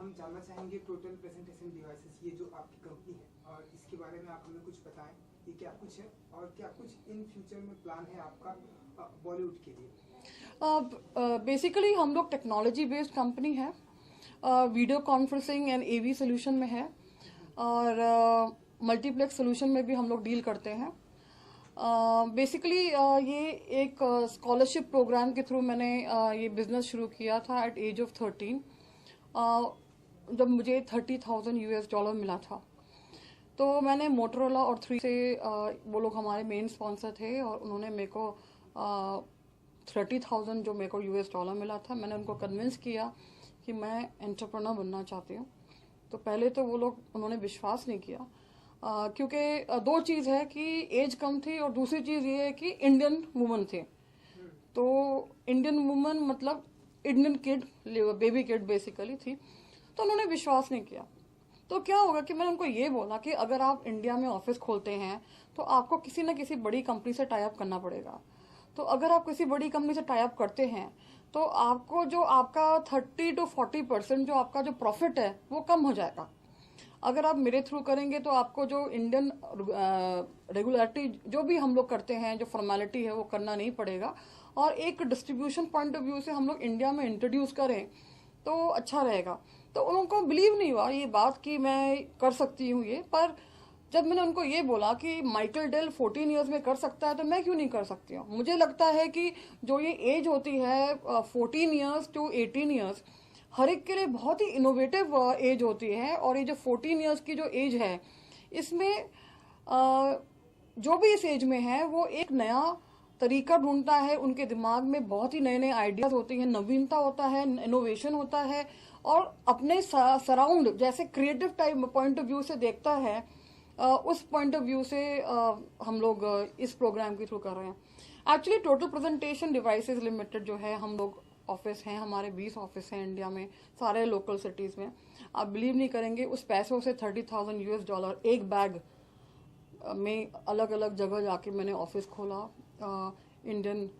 हम जानना चाहेंगे टोटल प्रेजेंटेशन डिवाइसेस, ये जो आपकी कंपनी है, और इसके बारे में आप हमें कुछ बताएं, ये क्या कुछ है और क्या कुछ इन फ्यूचर में प्लान है आपका बॉलीवुड के लिए? बेसिकली हम लोग टेक्नोलॉजी बेस्ड कंपनी है, video conferencing and AV solution में है, और मल्टीप्लेक्स सोल्यूशन में भी हम लोग डील करते हैं। बेसिकली ये एक स्कॉलरशिप प्रोग्राम के थ्रू मैंने ये बिजनेस शुरू किया था एट एज ऑफ 13, जब मुझे $30,000 मिला था। तो मैंने मोटोरोला और 3 से वो लोग हमारे मेन स्पॉन्सर थे, और उन्होंने मेरे को 30,000 जो मेरे को $US मिला था, मैंने उनको कन्विंस किया कि मैं एंटरप्रेन्योर बनना चाहती हूँ। तो पहले तो वो लोग उन्होंने विश्वास नहीं किया, क्योंकि दो चीज़ है कि एज कम थी, और दूसरी चीज़ ये है कि इंडियन वुमन थे। तो इंडियन वुमन मतलब Indian kid, baby kid basically थी, तो उन्होंने विश्वास नहीं किया। तो क्या होगा कि मैंने उनको ये बोला कि अगर आप इंडिया में ऑफिस खोलते हैं तो आपको किसी न किसी बड़ी कंपनी से टाई अप करना पड़ेगा। तो अगर आप किसी बड़ी कंपनी से टाई अप करते हैं तो आपको जो आपका 30 to 40% जो आपका जो प्रॉफिट है वो कम हो जाएगा। अगर आप मेरे थ्रू करेंगे तो आपको जो इंडियन रेगुलेटरी जो भी हम लोग करते हैं, जो फॉर्मेलिटी है, वो करना नहीं पड़ेगा। और एक डिस्ट्रीब्यूशन पॉइंट ऑफ व्यू से हम लोग इंडिया में इंट्रोड्यूस करें तो अच्छा रहेगा। तो उनको बिलीव नहीं हुआ ये बात कि मैं कर सकती हूँ ये। पर जब मैंने उनको ये बोला कि माइकल डेल 14 इयर्स में कर सकता है तो मैं क्यों नहीं कर सकती हूँ। मुझे लगता है कि जो ये एज होती है 14 इयर्स टू 18 इयर्स, हर एक के लिए बहुत ही इनोवेटिव एज होती है। और ये जो 14 इयर्स की जो एज है, इसमें जो भी इस एज में है वो एक नया तरीका ढूंढता है, उनके दिमाग में बहुत ही नए नए आइडियाज होती हैं, नवीनता होता है, इनोवेशन होता है, और अपने सराउंड जैसे creative type point of view से देखता है। उस पॉइंट ऑफ व्यू से हम लोग इस प्रोग्राम के थ्रू कर रहे हैं। Actually total presentation devices limited जो है, हम लोग ऑफिस हैं, हमारे 20 ऑफिस हैं इंडिया में, सारे लोकल सिटीज में। आप बिलीव नहीं करेंगे, उस पैसों से $30,000 एक बैग में अलग अलग जगह जाके मैंने ऑफिस खोला। इंडियन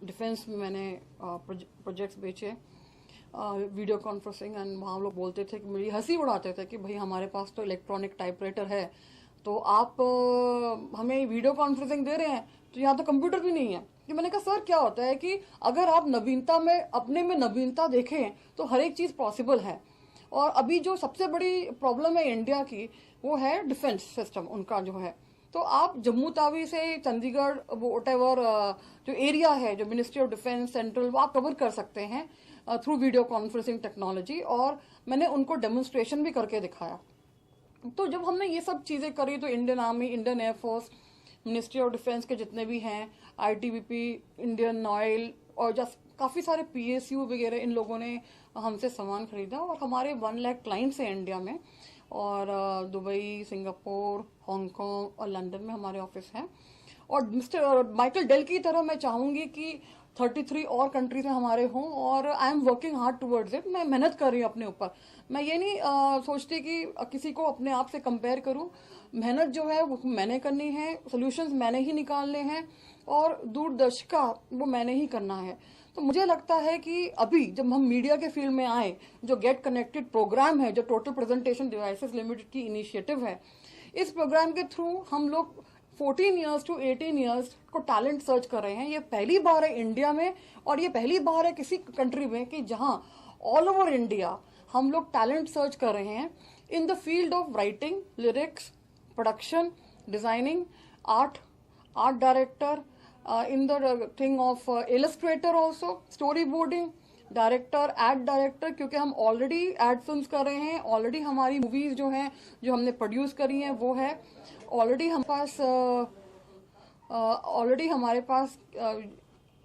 डिफेंस में मैंने प्रोजेक्ट्स बेचे, वीडियो कॉन्फ्रेंसिंग, एंड वहाँ लोग बोलते थे कि मेरी हंसी उड़ाते थे कि भाई हमारे पास तो इलेक्ट्रॉनिक टाइपराइटर है, तो आप हमें वीडियो कॉन्फ्रेंसिंग दे रहे हैं, तो यहाँ तो कंप्यूटर भी नहीं है। कि मैंने कहा सर क्या होता है कि अगर आप नवीनता में, अपने में नवीनता देखें तो हर एक चीज पॉसिबल है। और अभी जो सबसे बड़ी प्रॉब्लम है इंडिया की, वो है डिफेंस सिस्टम उनका जो है। तो आप जम्मू तावी से चंडीगढ़, वोटेवर जो एरिया है, जो मिनिस्ट्री ऑफ डिफेंस सेंट्रल, वो आप कवर कर सकते हैं थ्रू वीडियो कॉन्फ्रेंसिंग टेक्नोलॉजी। और मैंने उनको डेमोन्स्ट्रेशन भी करके दिखाया। तो जब हमने ये सब चीजें करी तो Indian army, Indian air force, ministry of defence के जितने भी हैं, ITBP, इंडियन ऑयल, और जस्ट काफी सारे PSU वगैरह, इन लोगों ने हमसे सामान खरीदा। और हमारे 1 लाख क्लाइंट्स हैं इंडिया में, और दुबई, सिंगापुर, हांगकांग और लंदन में हमारे ऑफिस हैं। और मिस्टर माइकल डेल की तरह मैं चाहूंगी कि 33 और कंट्रीज में हमारे हों, और I am working hard towards it. मैं मेहनत कर रही हूँ अपने ऊपर। मैं ये नहीं सोचती कि किसी को अपने आप से कंपेयर करूं। मेहनत जो है वो मैंने करनी है, सोल्यूशंस मैंने ही निकालने हैं, और दूरदर्शिता वो मैंने ही करना है। तो मुझे लगता है कि अभी जब हम मीडिया के फील्ड में आए, जो गेट कनेक्टेड प्रोग्राम है, जो टोटल प्रेजेंटेशन डिवाइसेस लिमिटेड की इनिशिएटिव है, इस प्रोग्राम के थ्रू हम लोग 14 इयर्स टू 18 इयर्स को टैलेंट सर्च कर रहे हैं। ये पहली बार है इंडिया में, और ये पहली बार है किसी कंट्री में कि जहां ऑल ओवर इंडिया हम लोग टैलेंट सर्च कर रहे हैं in the field of writing, lyrics, production, designing, art director, in the thing of illustrator also, story boarding, director, ad director, क्योंकि हम ऑलरेडी एड फिल्म्स कर रहे हैं। ऑलरेडी हमारी मूवीज जो हैं, जो हमने प्रोड्यूस करी हैं, वो है ऑलरेडी हमारे पास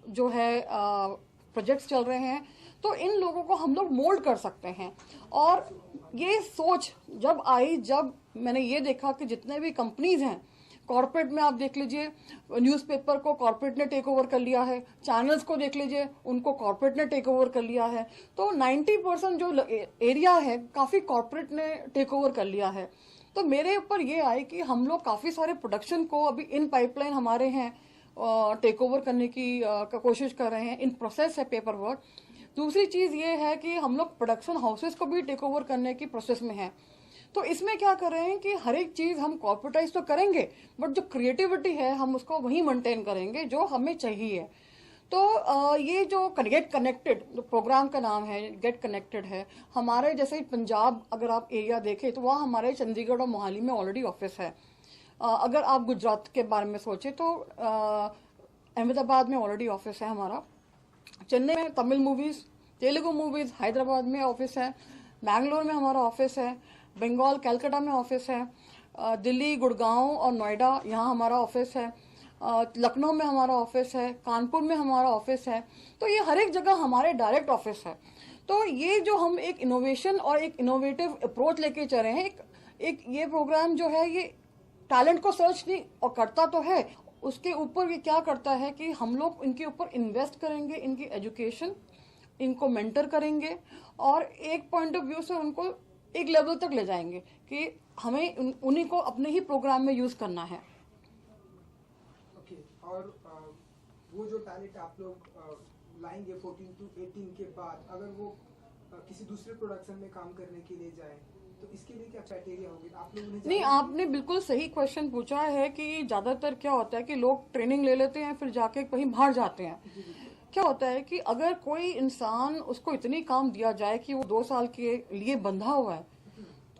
जो है प्रोजेक्ट्स चल रहे हैं। तो इन लोगों को हम लोग मोल्ड कर सकते हैं। और ये सोच जब आई, जब मैंने ये देखा कि जितने भी कंपनीज हैं, कॉर्पोरेट में आप देख लीजिए, न्यूज़पेपर को कॉर्पोरेट ने टेक ओवर कर लिया है, चैनल्स को देख लीजिए, उनको कॉर्पोरेट ने टेक ओवर कर लिया है। तो 90% जो एरिया है काफी कॉर्पोरेट ने टेक ओवर कर लिया है। तो मेरे ऊपर ये आए कि हम लोग काफी सारे प्रोडक्शन को अभी इन पाइपलाइन हमारे हैं टेक ओवर करने की कोशिश कर रहे हैं, इन प्रोसेस है पेपर वर्क। दूसरी चीज ये है कि हम लोग प्रोडक्शन हाउसेस को भी टेक ओवर करने की प्रोसेस में है। तो इसमें क्या कर रहे हैं कि हर एक चीज हम कॉर्पोरेटाइज तो करेंगे, बट जो क्रिएटिविटी है हम उसको वही मेंटेन करेंगे जो हमें चाहिए। तो ये जो गेट कनेक्टेड जो प्रोग्राम का नाम है, गेट कनेक्टेड है, हमारे जैसे पंजाब अगर आप एरिया देखें तो वहाँ हमारे चंडीगढ़ और मोहाली में ऑलरेडी ऑफिस है। अगर आप गुजरात के बारे में सोचे तो अहमदाबाद में ऑलरेडी ऑफिस है हमारा। चेन्नई में तमिल मूवीज, तेलुगु मूवीज, हैदराबाद में ऑफिस है, बैंगलोर में हमारा ऑफिस है, बंगाल कलकत्ता में ऑफिस है, दिल्ली, गुड़गांव और नोएडा यहाँ हमारा ऑफिस है, लखनऊ में हमारा ऑफिस है, कानपुर में हमारा ऑफिस है। तो ये हर एक जगह हमारे डायरेक्ट ऑफिस है। तो ये जो हम एक इनोवेशन और एक इनोवेटिव अप्रोच लेके चल रहे हैं, एक ये प्रोग्राम जो है ये टैलेंट को सर्च नहीं और करता तो है, उसके ऊपर ये क्या करता है कि हम लोग इनके ऊपर इन्वेस्ट करेंगे, इनकी एजुकेशन, इनको मेंटर करेंगे और एक पॉइंट ऑफ व्यू से उनको एक लेवल तक ले जाएंगे कि हमें उन्हीं को अपने ही प्रोग्राम में यूज करना है। ओके, और वो जो टैलेंट आप लोग लाएंगे 14 to 18 के बाद, अगर वो किसी दूसरे प्रोडक्शन में काम करने के लिए जाए तो इसके लिए क्या क्राइटेरिया होगी आप लोगों ने? नहीं, आपने बिल्कुल सही क्वेश्चन पूछा है कि ज्यादातर क्या होता है कि लोग ट्रेनिंग ले लेते हैं फिर जाके कहीं बाहर जाते हैं। क्या होता है कि अगर कोई इंसान उसको इतनी काम दिया जाए कि वो 2 साल के लिए बंधा हुआ है,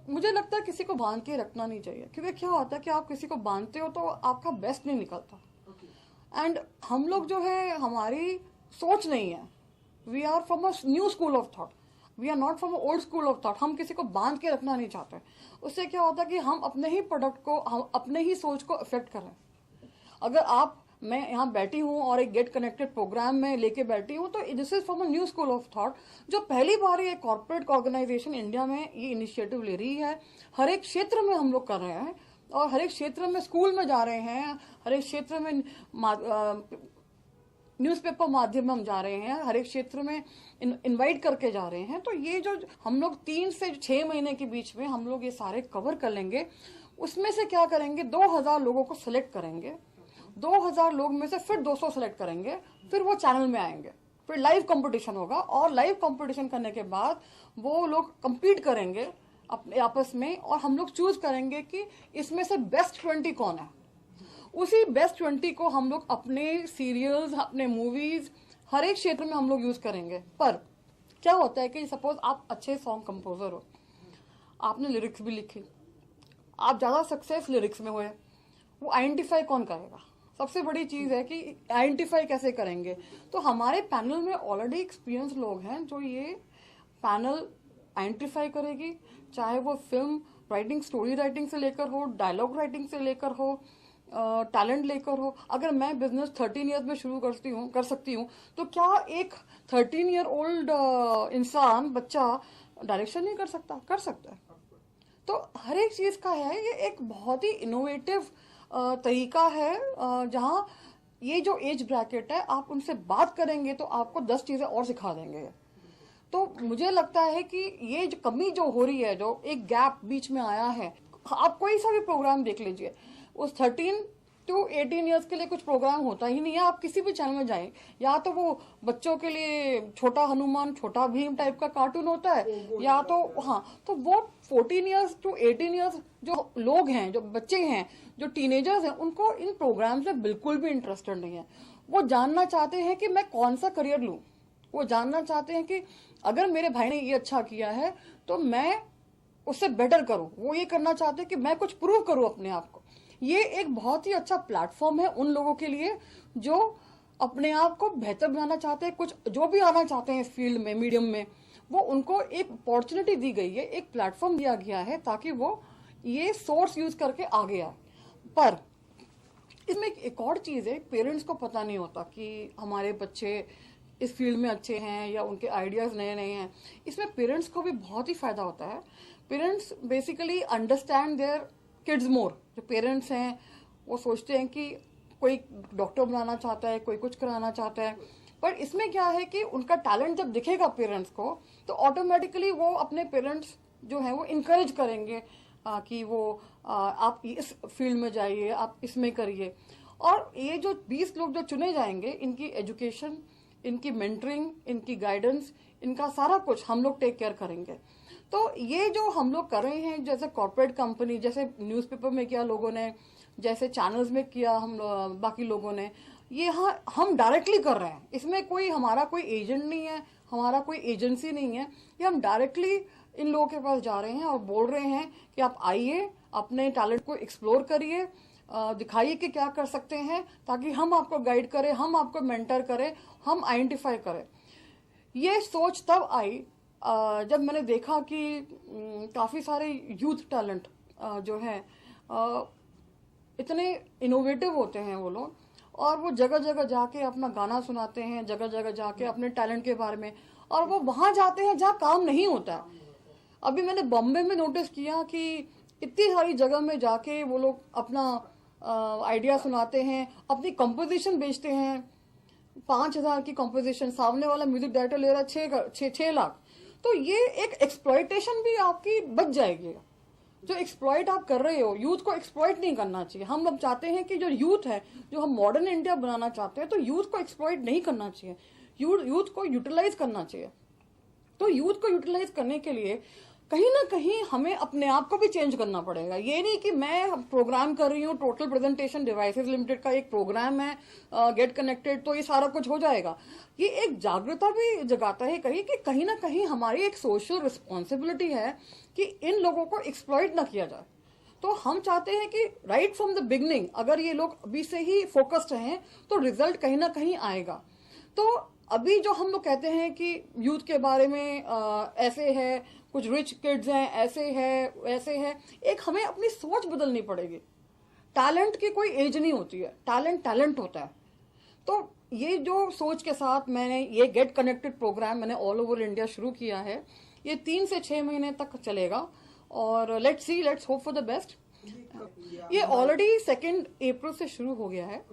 मुझे लगता है किसी को बांध के रखना नहीं चाहिए, क्योंकि क्या होता है कि आप किसी को बांधते हो तो आपका बेस्ट नहीं निकलता। एंड हम लोग जो है, हमारी सोच नहीं है, we are from a new school of thought, we are not from old school of thought. हम किसी को बांध के रखना नहीं चाहते। उससे क्या होता है कि हम अपने ही प्रोडक्ट को, हम अपने ही सोच को अफेक्ट करें। अगर मैं यहाँ बैठी हूँ और एक गेट कनेक्टेड प्रोग्राम में लेके बैठी हूँ, तो this is from a new school of thought, जो पहली बार ये कॉर्पोरेट ऑर्गेनाइजेशन इंडिया में ये इनिशिएटिव ले रही है। हर एक क्षेत्र में हम लोग कर रहे हैं और हर एक क्षेत्र में स्कूल में जा रहे हैं, हर एक क्षेत्र में न्यूज़पेपर माध्यम में हम जा रहे हैं, हर एक क्षेत्र में इनवाइट करके जा रहे हैं। तो ये जो हम लोग 3 से 6 महीने के बीच में हम लोग ये सारे कवर कर लेंगे। उसमें से क्या करेंगे, 2000 लोगों को सिलेक्ट करेंगे, 2000 लोग में से फिर 200 सिलेक्ट करेंगे, फिर वो चैनल में आएंगे, फिर लाइव कंपटीशन होगा और लाइव कंपटीशन करने के बाद वो लोग compete करेंगे अपने आपस में और हम लोग चूज करेंगे कि इसमें से बेस्ट 20 कौन है। उसी बेस्ट 20 को हम लोग अपने सीरियल्स, अपने मूवीज, हर एक क्षेत्र में हम लोग यूज करेंगे। पर क्या होता है कि सपोज आप अच्छे सॉन्ग कंपोजर हो, आपने लिरिक्स भी लिखी, आप ज्यादा सक्सेस लिरिक्स में हुए, वो आइडेंटिफाई कौन करेगा? सबसे बड़ी चीज है कि आइडेंटिफाई कैसे करेंगे। तो हमारे पैनल में ऑलरेडी एक्सपीरियंस लोग हैं जो ये पैनल आइडेंटिफाई करेगी, चाहे वो फिल्म राइटिंग, स्टोरी राइटिंग से लेकर हो, डायलॉग राइटिंग से लेकर हो, टैलेंट लेकर हो। अगर मैं बिजनेस 13 ईयर्स में शुरू कर सकती हूँ, तो क्या एक 13 ईयर ओल्ड इंसान, बच्चा डायरेक्शन नहीं कर सकता? कर सकता है। तो हर एक चीज का है, ये एक बहुत ही इनोवेटिव तरीका है जहाँ ये जो एज ब्रैकेट है, आप उनसे बात करेंगे तो आपको 10 चीजें और सिखा देंगे। तो मुझे लगता है कि ये जो कमी जो हो रही है, जो एक गैप बीच में आया है, आप कोई सा भी प्रोग्राम देख लीजिए, उस 13 to 18 ईयर्स के लिए कुछ प्रोग्राम होता ही नहीं है। आप किसी भी चैनल में जाएं, या तो वो बच्चों के लिए छोटा हनुमान, छोटा भीम टाइप का कार्टून होता है, या तो तो वो 14 ईयर्स to 18 ईयर्स जो लोग हैं, जो बच्चे हैं, जो टीनेजर्स हैं, उनको इन प्रोग्राम्स में बिल्कुल भी इंटरेस्टेड नहीं है। वो जानना चाहते हैं कि मैं कौन सा करियर लूं, वो जानना चाहते हैं कि अगर मेरे भाई ने ये अच्छा किया है तो मैं उससे बेटर करूं। वो ये करना चाहते हैं कि मैं कुछ प्रूव करूं अपने आप को। ये एक बहुत ही अच्छा प्लेटफॉर्म है उन लोगों के लिए जो अपने आप को बेहतर बनाना चाहते हैं, कुछ जो भी आना चाहते हैं इस फील्ड में, मीडियम में, वो उनको एक अपॉर्चुनिटी दी गई है, एक प्लेटफॉर्म दिया गया है ताकि वो ये सोर्स यूज करके आगे आए। पर इसमें एक और चीज है, पेरेंट्स को पता नहीं होता कि हमारे बच्चे इस फील्ड में अच्छे हैं या उनके आइडियाज नए नए हैं। इसमें पेरेंट्स को भी बहुत ही फायदा होता है। Parents basically understand their kids more. जो पेरेंट्स हैं वो सोचते हैं कि कोई डॉक्टर बनाना चाहता है, कोई कुछ कराना चाहता है, पर इसमें क्या है कि उनका टैलेंट जब दिखेगा पेरेंट्स को, तो ऑटोमेटिकली वो अपने पेरेंट्स जो है वो इनकरेज करेंगे कि वो आप इस फील्ड में जाइए, आप इसमें करिए। और ये जो 20 लोग जो चुने जाएंगे, इनकी एजुकेशन, इनकी मेंटरिंग, इनकी गाइडेंस, इनका सारा कुछ हम लोग टेक केयर करेंगे। तो ये जो हम लोग कर रहे हैं, जैसे कॉर्पोरेट कंपनी, जैसे न्यूज़पेपर में किया लोगों ने, जैसे चैनल्स में किया हम बाकी लोगों ने, ये हम डायरेक्टली कर रहे हैं। इसमें कोई हमारा कोई एजेंट नहीं है, हमारा कोई एजेंसी नहीं है। ये हम डायरेक्टली इन लोगों के पास जा रहे हैं और बोल रहे हैं कि आप आइए, अपने टैलेंट को एक्सप्लोर करिए, दिखाइए कि क्या कर सकते हैं, ताकि हम आपको गाइड करें, हम आपको मेंटर करें, हम आइडेंटिफाई करें। ये सोच तब आई जब मैंने देखा कि काफ़ी सारे यूथ टैलेंट जो हैं इतने इनोवेटिव होते हैं वो लोग, और वो जगह जगह जाके अपना गाना सुनाते हैं, जगह जगह जाके अपने टैलेंट के बारे में, और वो वहाँ जाते हैं जहाँ काम नहीं होता है। अभी मैंने बॉम्बे में नोटिस किया कि इतनी सारी जगह में जाके वो लोग अपना आइडिया सुनाते हैं, अपनी कंपोजिशन बेचते हैं। 5,000 की कंपोजिशन, सामने वाला म्यूजिक डायरेक्टर ले रहा है 6 लाख। तो ये एक एक्सप्लॉयटेशन भी आपकी बच जाएगी। जो एक्सप्लॉइट आप कर रहे हो, यूथ को एक्सप्लॉइट नहीं करना चाहिए। हम अब चाहते हैं कि जो यूथ है, जो हम मॉडर्न इंडिया बनाना चाहते हैं, तो यूथ को एक्सप्लॉइट नहीं करना चाहिए, यूथ को यूटिलाइज करना चाहिए। तो यूथ को यूटिलाइज करने के लिए कहीं ना कहीं हमें अपने आप को भी चेंज करना पड़ेगा। ये नहीं कि मैं प्रोग्राम कर रही हूँ, टोटल प्रेजेंटेशन डिवाइसेस लिमिटेड का एक प्रोग्राम है, गेट कनेक्टेड, तो ये सारा कुछ हो जाएगा। ये एक जागरूकता भी जगाता है कि कहीं ना कहीं हमारी एक सोशल रिस्पॉन्सिबिलिटी है कि इन लोगों को एक्सप्लॉइट ना किया जाए। तो हम चाहते हैं कि राइट फ्रॉम द बिगनिंग, अगर ये लोग अभी से ही फोकस्ड हैं तो रिजल्ट कहीं ना कहीं आएगा। तो अभी जो हम लोग कहते हैं कि यूथ के बारे में ऐसे है, कुछ रिच किड्स हैं, ऐसे है वैसे है, एक हमें अपनी सोच बदलनी पड़ेगी। टैलेंट की कोई एज नहीं होती है, टैलेंट होता है। तो ये जो सोच के साथ मैंने ये गेट कनेक्टेड प्रोग्राम मैंने ऑल ओवर इंडिया शुरू किया है। ये 3 से 6 महीने तक चलेगा और let's hope for the best. ये ऑलरेडी 2 अप्रैल से शुरू हो गया है।